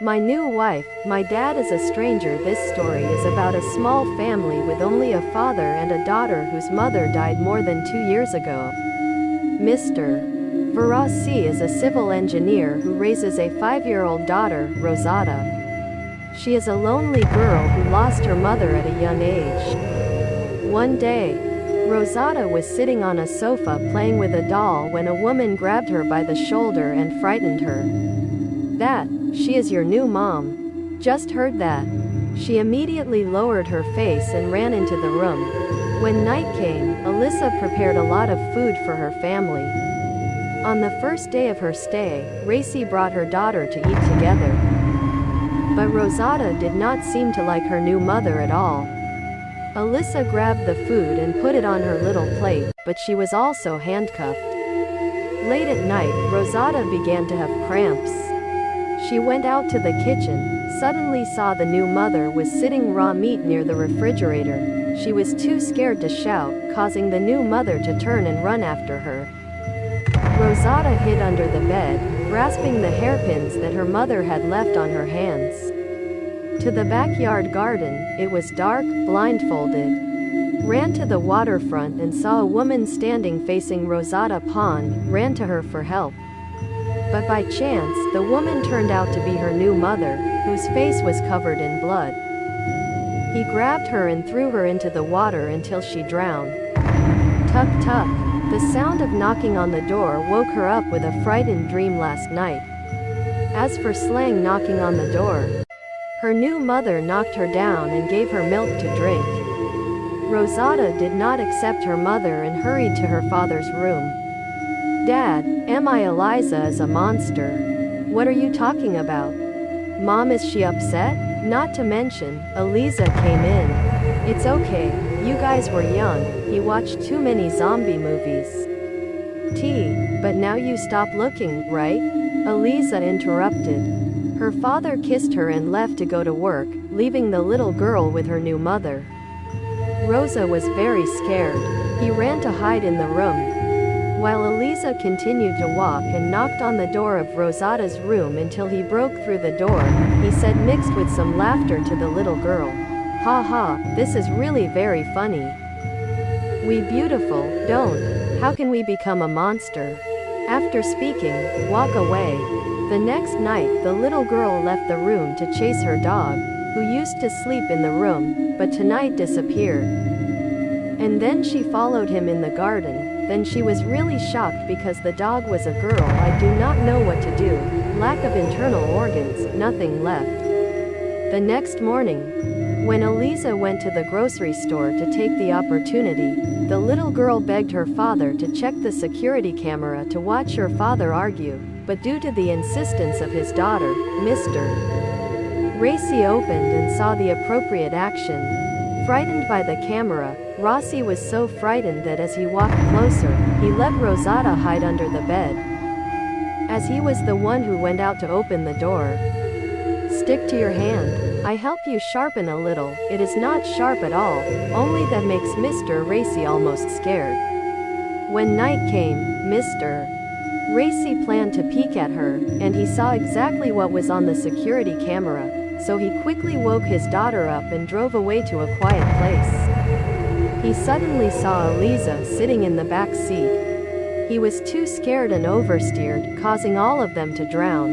My new wife, my dad is a stranger. This story is about a small family with only a father and a daughter whose mother died more than 2 years ago. Mr. Varasi is a civil engineer who raises a 5-year-old daughter, Rosada. She is a lonely girl who lost her mother at a young age. One day, Rosada was sitting on a sofa playing with a doll when a woman grabbed her by the shoulder and frightened her. "That, she is your new mom. Just heard that." She immediately lowered her face and ran into the room. When night came, Alyssa prepared a lot of food for her family. On the first day of her stay, Racy brought her daughter to eat together. But Rosada did not seem to like her new mother at all. Alyssa grabbed the food and put it on her little plate, but she was also handcuffed. Late at night, Rosada began to have cramps. She went out to the kitchen, suddenly saw the new mother was sitting raw meat near the refrigerator. She was too scared to shout, causing the new mother to turn and run after her. Rosada hid under the bed, grasping the hairpins that her mother had left on her hands. To the backyard garden, it was dark, blindfolded. Ran to the waterfront and saw a woman standing facing Rosada Pond, ran to her for help. But by chance, the woman turned out to be her new mother, whose face was covered in blood. He grabbed her and threw her into the water until she drowned. Tuck tuck. The sound of knocking on the door woke her up with a frightened dream last night. As for slang knocking on the door, her new mother knocked her down and gave her milk to drink. Rosada did not accept her mother and hurried to her father's room. "Dad, Eliza is a monster." "What are you talking about?" "Mom, is she upset?" Not to mention, Eliza came in. "It's okay, you guys were young, he watched too many zombie movies." But now you stop looking, right?" Eliza interrupted. Her father kissed her and left to go to work, leaving the little girl with her new mother. Rosa was very scared. He ran to hide in the room, while Eliza continued to walk and knocked on the door of Rosada's room until he broke through the door. He said, mixed with some laughter, to the little girl, "Ha ha, this is really very funny. We beautiful, don't. How can we become a monster?" After speaking, walk away. The next night, the little girl left the room to chase her dog, who used to sleep in the room, but tonight disappeared. And then she followed him in the garden. Then she was really shocked because the dog was a girl. "I do not know what to do. Lack of internal organs, nothing left." The next morning, when Eliza went to the grocery store to take the opportunity, the little girl begged her father to check the security camera to watch her father argue, but due to the insistence of his daughter, Mr. Racy opened and saw the appropriate action. Frightened by the camera, Rossi was so frightened that as he walked closer, he let Rosada hide under the bed. As he was the one who went out to open the door. "Stick to your hand. I help you sharpen a little." "It is not sharp at all, only that makes Mr. Racy almost scared." When night came, Mr. Racy planned to peek at her, and he saw exactly what was on the security camera, so he quickly woke his daughter up and drove away to a quiet place. He suddenly saw Eliza sitting in the back seat. He was too scared and oversteered, causing all of them to drown.